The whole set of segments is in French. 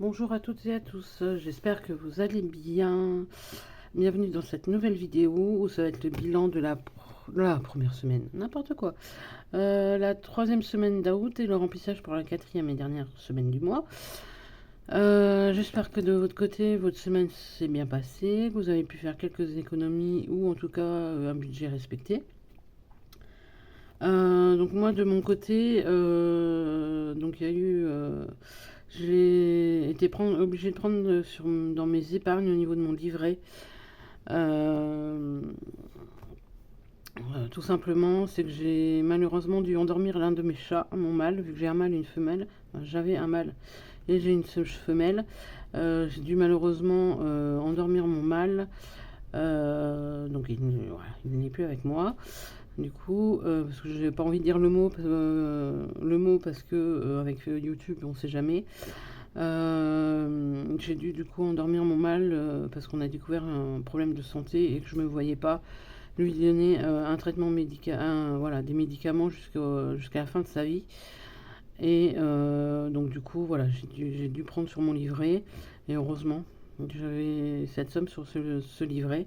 Bonjour à toutes et à tous, j'espère que vous allez bien. Bienvenue dans cette nouvelle vidéo où ça va être le bilan de la première semaine, n'importe quoi. La troisième semaine d'août et le remplissage pour la quatrième et dernière semaine du mois. J'espère que de votre côté, votre semaine s'est bien passée, que vous avez pu faire quelques économies ou en tout cas un budget respecté. Donc moi de mon côté, donc il y a eu... j'ai été obligée de prendre dans mes épargnes au niveau de mon livret. Euh, Tout simplement, c'est que j'ai malheureusement dû endormir l'un de mes chats, mon mâle, vu que j'ai un mâle et une femelle. Enfin, j'avais un mâle et j'ai une femelle. J'ai dû malheureusement endormir mon mâle. Donc voilà, il n'est plus avec moi. Du coup, parce que j'ai pas envie de dire le mot parce que avec YouTube, on sait jamais. J'ai dû du coup endormir mon mâle parce qu'on a découvert un problème de santé et que je me voyais pas lui donner un traitement médical, voilà, des médicaments jusqu'à la fin de sa vie. Et donc du coup, voilà, j'ai dû prendre sur mon livret et heureusement, j'avais cette somme sur ce livret.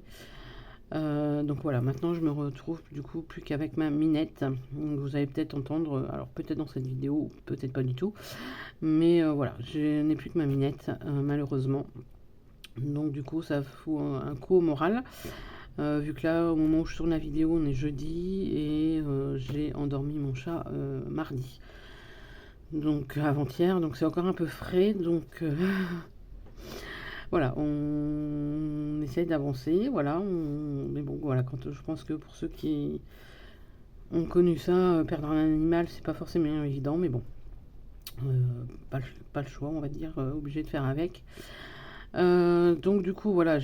Donc voilà, maintenant je me retrouve du coup plus qu'avec ma minette. Donc, vous allez peut-être entendre, alors peut-être dans cette vidéo, peut-être pas du tout, mais voilà, je n'ai plus que ma minette, malheureusement. Donc du coup, ça fout un coup au moral. Vu que là, au moment où je tourne la vidéo, on est jeudi et j'ai endormi mon chat mardi. Donc avant-hier, donc c'est encore un peu frais. Donc voilà, on essaye d'avancer. Voilà, mais bon, voilà, quand je pense que pour ceux qui ont connu ça, perdre un animal, c'est pas forcément évident, mais bon, pas le choix, on va dire, obligé de faire avec. Donc du coup voilà,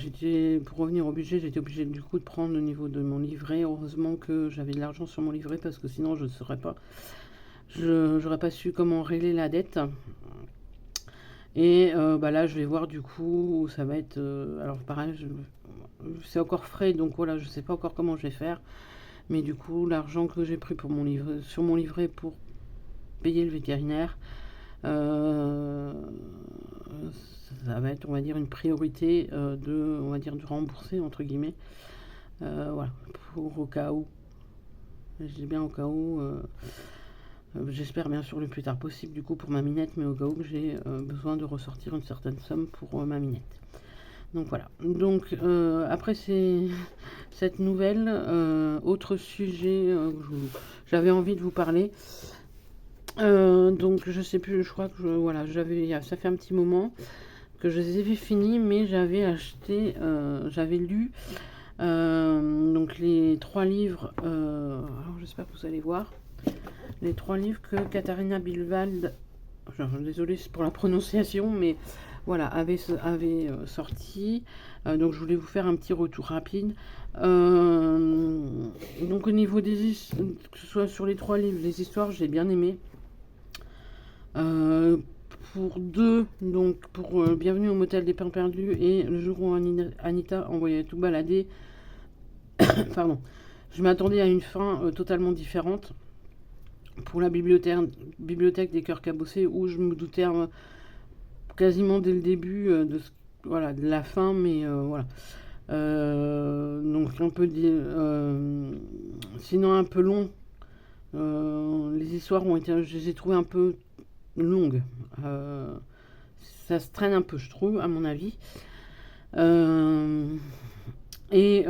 pour revenir au budget, j'étais obligée du coup de prendre au niveau de mon livret. Heureusement que j'avais de l'argent sur mon livret parce que sinon j'aurais pas su comment régler la dette. Et bah là je vais voir du coup où ça va être. Alors pareil, c'est encore frais donc voilà, je sais pas encore comment je vais faire. Mais du coup l'argent que j'ai pris sur mon livret pour payer le vétérinaire, euh, ça va être, on va dire, une priorité on va dire, de rembourser, entre guillemets. Voilà, pour au cas où. Je dis bien au cas où. J'espère bien sûr le plus tard possible, du coup, pour ma minette, mais au cas où que j'ai besoin de ressortir une certaine somme pour ma minette. Donc voilà. Donc après cette nouvelle, autre sujet que j'avais envie de vous parler. Donc je sais plus, je crois que voilà, ça fait un petit moment que je les avais finis, mais j'avais lu donc les trois livres. Alors j'espère que vous allez voir les trois livres que Katharina Bielwald, désolée pour la prononciation, mais voilà, avait sorti. Donc je voulais vous faire un petit retour rapide. Donc au niveau que ce soit sur les trois livres, les histoires, j'ai bien aimé. Pour deux, donc pour Bienvenue au motel des pains perdus et Le jour où Anita envoyait tout balader, pardon, je m'attendais à une fin totalement différente. Pour la bibliothèque des cœurs cabossés, où je me doutais quasiment dès le début voilà, de la fin, mais voilà. Donc on peut dire, sinon un peu long. Les histoires je les ai trouvées un peu longues. Ça se traîne un peu, je trouve, à mon avis. Euh, et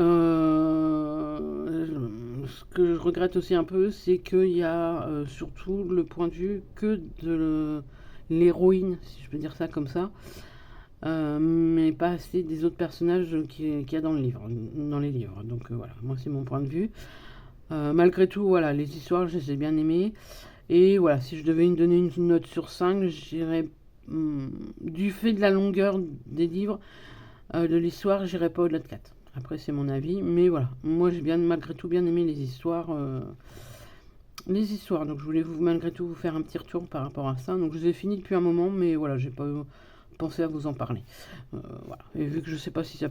ce que je regrette aussi un peu, c'est qu'il y a surtout le point de vue que de l'héroïne, si je peux dire ça comme ça, mais pas assez des autres personnages qu'il y a dans les livres. Donc voilà, moi c'est mon point de vue. Malgré tout, voilà, les histoires, je les ai bien aimées. Et voilà, si je devais donner une note sur 5, je dirais, du fait de la longueur des livres, de l'histoire, j'irais pas au-delà de 4. Après, c'est mon avis, mais voilà. Moi, j'ai malgré tout bien aimé les histoires. Donc je voulais malgré tout vous faire un petit retour par rapport à ça. Donc je les ai finis depuis un moment, mais voilà, j'ai pas pensé à vous en parler. Voilà. Et vu que je sais pas si ça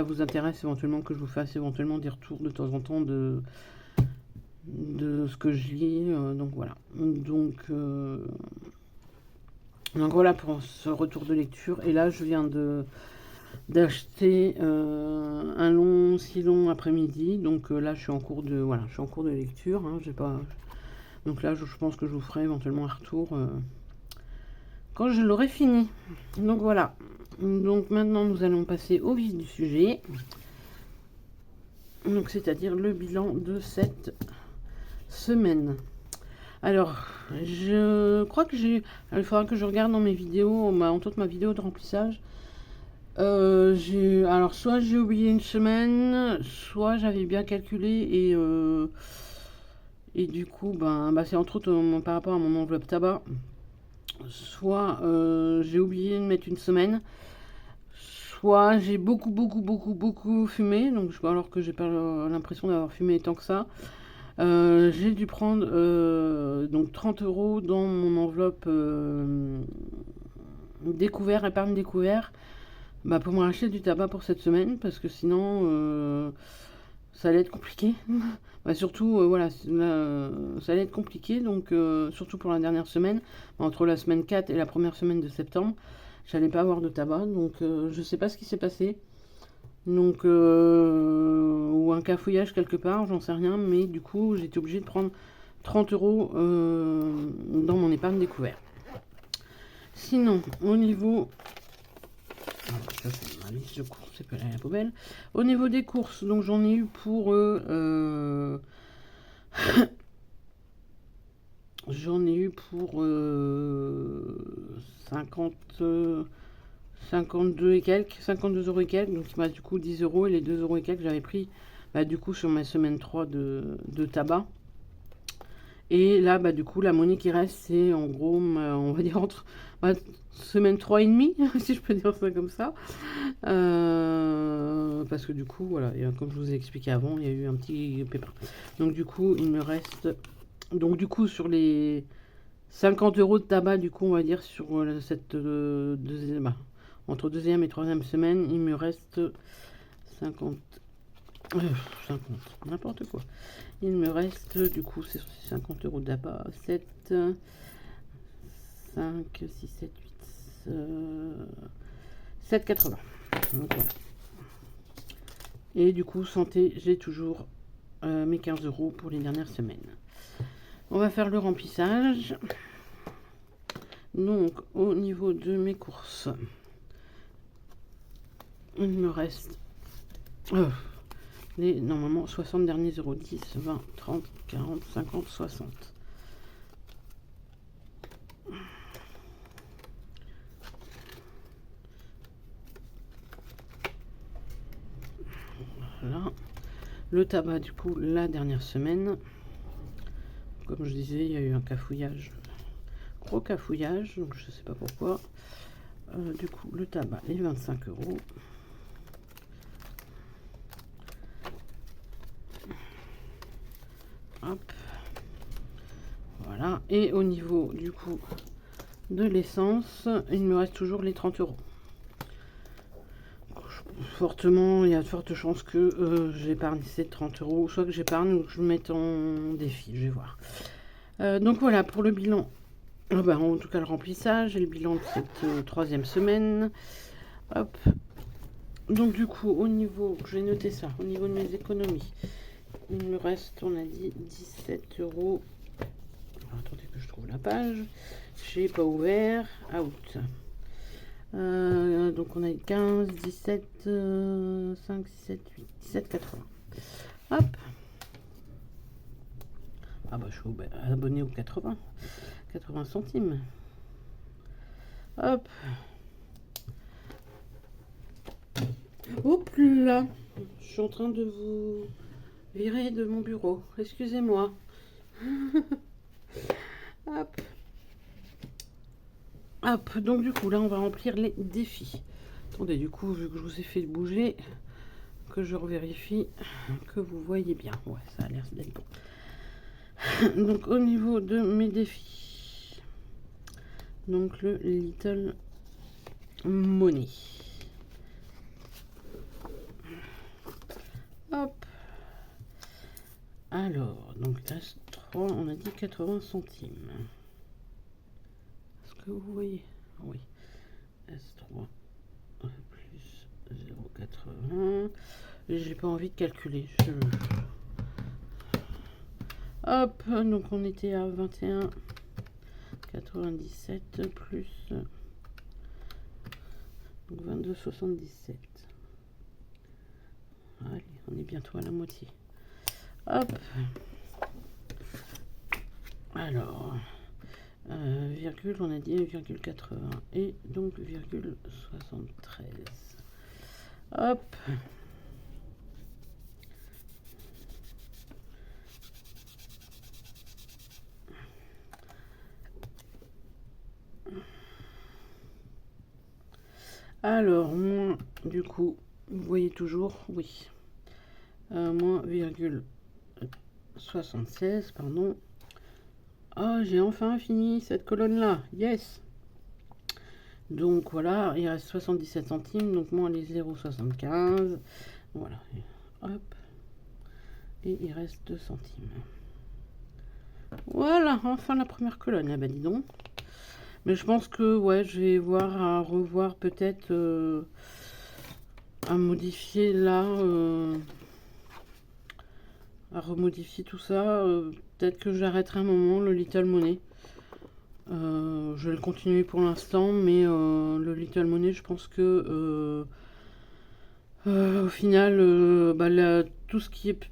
vous intéresse éventuellement que je vous fasse éventuellement des retours de temps en temps de ce que je lis. Donc voilà. Donc Donc voilà pour ce retour de lecture. Et là, je viens d'acheter un long, si long après-midi. Donc là, je suis en cours de, voilà, je suis en cours de lecture. Hein, j'ai pas... Donc là, je pense que je vous ferai éventuellement un retour quand je l'aurai fini. Donc voilà. Donc maintenant, nous allons passer au vif du sujet. Donc c'est-à-dire le bilan de cette semaine. Alors, je crois que il faudra que je regarde dans mes vidéos, en toute ma vidéo de remplissage. Alors, soit j'ai oublié une semaine, soit j'avais bien calculé et du coup, c'est entre autres par rapport à mon enveloppe tabac. Soit j'ai oublié de mettre une semaine, soit j'ai beaucoup fumé, donc alors que j'ai pas l'impression d'avoir fumé tant que ça. J'ai dû prendre donc 30 € dans mon enveloppe découvert, épargne découvert, pour me racheter du tabac pour cette semaine, parce que sinon ça allait être compliqué. Surtout, voilà, ça allait être compliqué, donc surtout pour la dernière semaine, entre la semaine 4 et la première semaine de septembre, j'allais pas avoir de tabac, donc je sais pas ce qui s'est passé. Donc, ou un cafouillage quelque part, j'en sais rien, mais du coup, j'étais obligée de prendre 30 € dans mon épargne découvert. Sinon, au niveau... ça, c'est ma liste de courses, c'est pas la poubelle. Au niveau des courses, donc j'en ai eu pour... j'en ai eu pour 52 et quelques, 52 € et quelques, donc du coup 10 € et les 2 € et quelques j'avais pris du coup sur ma semaine 3 de tabac. Et là du coup la monnaie qui reste c'est en gros on va dire entre semaine 3 et demi si je peux dire ça comme ça, parce que du coup voilà, et comme je vous ai expliqué avant, il y a eu un petit pépin, donc du coup il me reste, donc du coup sur les 50 € de tabac, du coup on va dire sur cette deuxième, entre deuxième et troisième semaine, il me reste 50, 50, n'importe quoi. Il me reste, du coup, c'est 50 € de tabac, 7, 5, 6, 7, 8, 7,80. Donc voilà. Et du coup, santé, j'ai toujours mes 15 € pour les dernières semaines. On va faire le remplissage. Donc, au niveau de mes courses, il me reste les normalement 60 derniers 0, 10, 20, 30, 40, 50, 60. Voilà. Le tabac, du coup, la dernière semaine, comme je disais, il y a eu un cafouillage, gros cafouillage, donc je sais pas pourquoi. Du coup, le tabac est 25 €. Hop. Voilà. Et au niveau du coup de l'essence, il me reste toujours les 30 €. Fortement, il y a de fortes chances que j'épargne ces 30 €, soit que j'épargne ou que je mette en défi, je vais voir. Donc voilà pour le bilan, en tout cas le remplissage et le bilan de cette troisième semaine. Hop. Donc du coup au niveau, je vais noter ça, au niveau de mes économies, il me reste, on a dit 17 €. Alors, attendez que je trouve la page, j'ai pas ouvert, out. Donc on a 15, 17, 5, 6, 7, 8, 17, 80. Hop. Je suis abonné au 80 centimes. Hop. Hop là. Je suis en train de vous virer de mon bureau. Excusez-moi. Hop. Hop, donc du coup là on va remplir les défis. Attendez, du coup vu que je vous ai fait bouger, que je revérifie que vous voyez bien. Ouais, ça a l'air d'être bon. Donc au niveau de mes défis, donc le Little Money. Hop. Alors, donc il reste 3, on a dit 80 centimes. Est-ce que vous voyez? oui, S3 plus 0,80. J'ai pas envie de calculer. Hop, donc on était à 21,97 plus 22,77. Allez, on est bientôt à la moitié. Hop. Alors, virgule, on a dit 1,80 et donc virgule 73. Hop. Alors, moins, du coup, vous voyez toujours, oui. Moins virgule 76, pardon. Oh, j'ai enfin fini cette colonne-là. Yes. Donc voilà, il reste 77 centimes, donc moins les 0,75. Voilà. Hop. Et il reste 2 centimes. Voilà, enfin la première colonne. Ah bah dis donc. Mais je pense que ouais, je vais voir à revoir peut-être à modifier là, à remodifier tout ça. Peut-être que j'arrêterai un moment le Little Money. Je vais le continuer pour l'instant, mais le Little Money, je pense que au final, tout ce qui est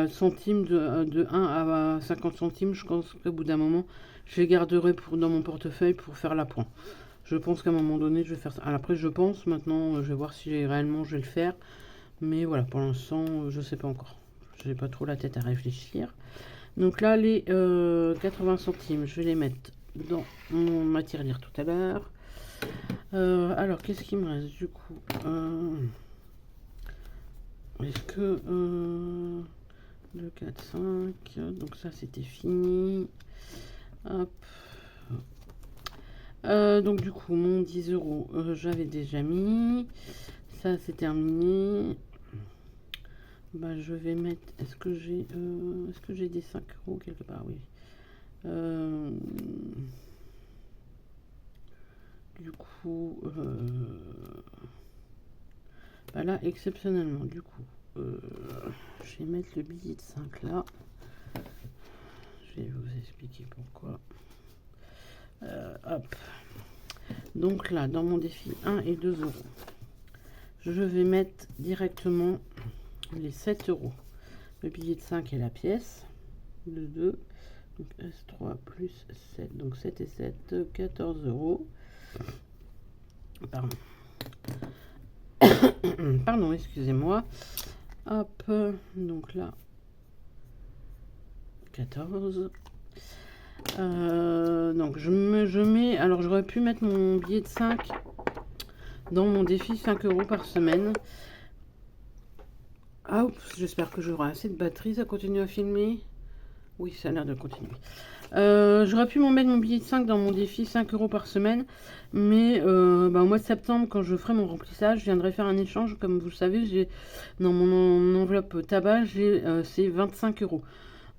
centimes de 1 à 50 centimes, je pense qu'au bout d'un moment, je les garderai dans mon portefeuille pour faire l'appoint. Je pense qu'à un moment donné, je vais faire ça. Alors après, je pense, maintenant, je vais voir si réellement je vais le faire. Mais voilà, pour l'instant, je ne sais pas encore. Je n'ai pas trop la tête à réfléchir. Donc là, les 80 centimes, je vais les mettre dans ma tirelire tout à l'heure. Alors, qu'est-ce qui me reste du coup? Est-ce que 2, 4, 5, donc ça c'était fini. Hop. Donc du coup, mon 10 euros, j'avais déjà mis. Ça c'est terminé. Bah, je vais mettre. Est-ce que j'ai des 5 euros quelque part? Oui. Du coup, bah là, exceptionnellement, du coup, je vais mettre le billet de 5 là. Je vais vous expliquer pourquoi. Hop. Donc là, dans mon défi 1 et 2 euros, je vais mettre directement les 7 euros. Le billet de 5 et la pièce de 2. Donc S3 plus 7. Donc 7 et 7, 14 euros. Pardon. Pardon, excusez-moi. Hop. Donc là, 14. Donc je mets. Alors j'aurais pu mettre mon billet de 5 dans mon défi 5 euros par semaine. Ah, j'espère que j'aurai assez de batterie. Ça continue à filmer. Oui, ça a l'air de continuer. J'aurais pu m'en mettre mon billet de 5 dans mon défi 5 euros par semaine. Mais au mois de septembre, quand je ferai mon remplissage, je viendrai faire un échange. Comme vous le savez, j'ai dans mon enveloppe tabac, c'est 25 euros.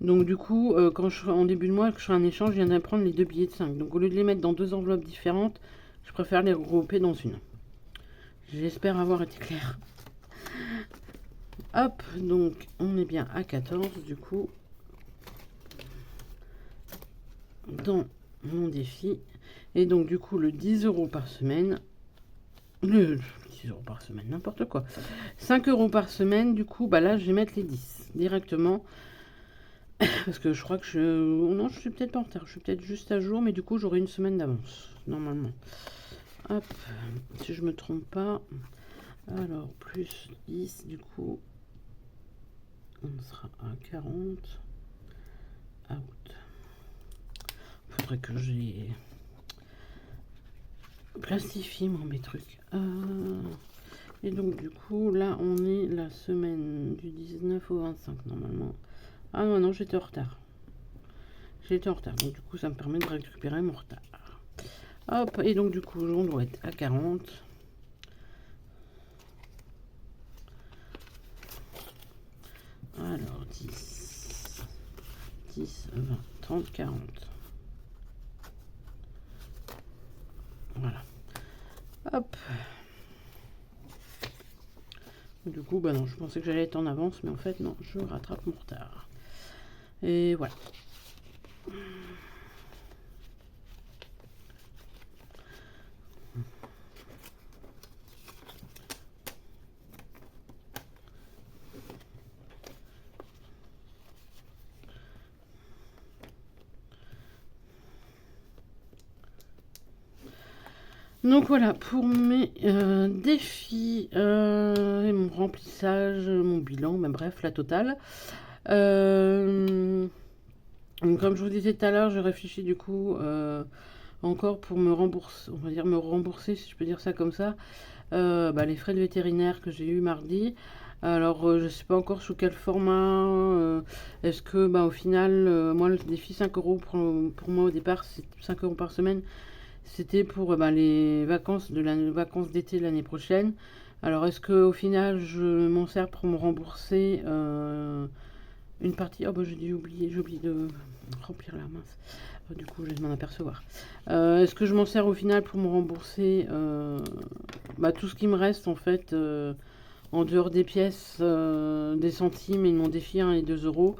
Donc du coup, quand je serai en début de mois, que je ferai un échange, je viendrai prendre les 2 billets de 5. Donc au lieu de les mettre dans 2 enveloppes différentes, je préfère les regrouper dans une. J'espère avoir été clair. Hop, donc on est bien à 14 du coup. Dans mon défi. Et donc du coup le 10 euros par semaine. Le 10 euros par semaine, n'importe quoi. 5 euros par semaine, du coup, bah là je vais mettre les 10 directement. Parce que je crois que non, je suis peut-être pas en retard. Je suis peut-être juste à jour, mais du coup j'aurai une semaine d'avance, normalement. Hop, si je me trompe pas. Alors, plus 10, du coup, on sera à 40. Out. Faudrait que j'ai plastifié mes trucs. Et donc, du coup, là, on est la semaine du 19 au 25, normalement. Ah non, j'étais en retard. J'étais en retard, donc du coup, ça me permet de récupérer mon retard. Hop, et donc, du coup, on doit être à 40. Alors, 10, 20, 30, 40. Voilà. Hop. Du coup, bah non, je pensais que j'allais être en avance, mais en fait, non, je rattrape mon retard. Et voilà. Donc voilà, pour mes défis et mon remplissage, mon bilan, ben bref, la totale. Donc comme je vous disais tout à l'heure, je réfléchis du coup encore pour me rembourser, on va dire me rembourser si je peux dire ça comme ça, bah, les frais de vétérinaire que j'ai eu mardi. Alors je sais pas encore sous quel format, est-ce que bah, au final, moi le défi 5 euros pour moi au départ, c'est 5 euros par semaine. C'était pour bah, les vacances vacances d'été l'année prochaine. Alors est-ce que au final je m'en sers pour me rembourser une partie? Oh bah j'ai oublié de remplir la mince. Du coup je vais m'en apercevoir. Est-ce que je m'en sers au final pour me rembourser bah, tout ce qui me reste en fait en dehors des pièces, des centimes et de mon défi 1 et 2 euros.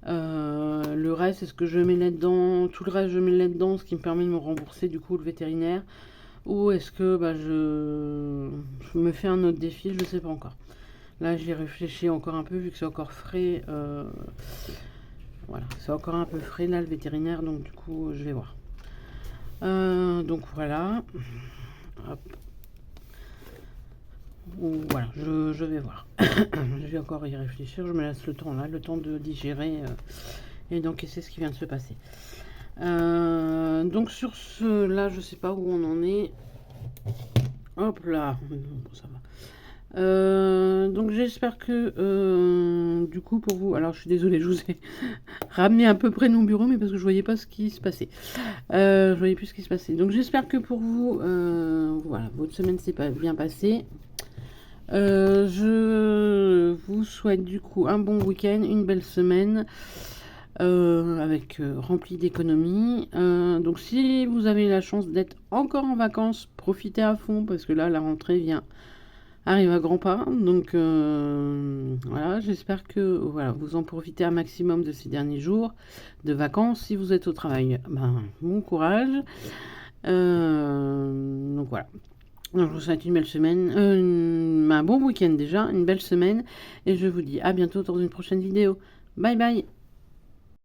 Le reste, est-ce que je mets là-dedans, tout le reste je mets là-dedans, ce qui me permet de me rembourser du coup le vétérinaire, ou est-ce que bah, je me fais un autre défi, je ne sais pas encore. Là j'y réfléchi encore un peu vu que c'est encore frais. Voilà, c'est encore un peu frais là le vétérinaire, donc du coup je vais voir. Donc voilà. Hop. Voilà, je vais voir. Je vais encore y réfléchir, je me laisse le temps là, le temps de digérer et d'encaisser ce qui vient de se passer. Donc sur ce, là, je sais pas où on en est. Hop là, bon, ça va. Donc j'espère que du coup pour vous, alors je suis désolée, je vous ai ramené à peu près de mon bureau, mais parce que je voyais pas ce qui se passait. Je voyais plus ce qui se passait. Donc j'espère que pour vous, voilà, votre semaine s'est pas bien passée. Je vous souhaite du coup un bon week-end, une belle semaine avec rempli d'économies. Donc si vous avez la chance d'être encore en vacances, profitez à fond parce que là la rentrée arrive à grands pas. Donc voilà, j'espère que voilà, vous en profitez un maximum de ces derniers jours de vacances. Si vous êtes au travail, ben, bon courage. Donc voilà. Donc, je vous souhaite une belle semaine, un bon week-end déjà, une belle semaine, et je vous dis à bientôt dans une prochaine vidéo. Bye bye!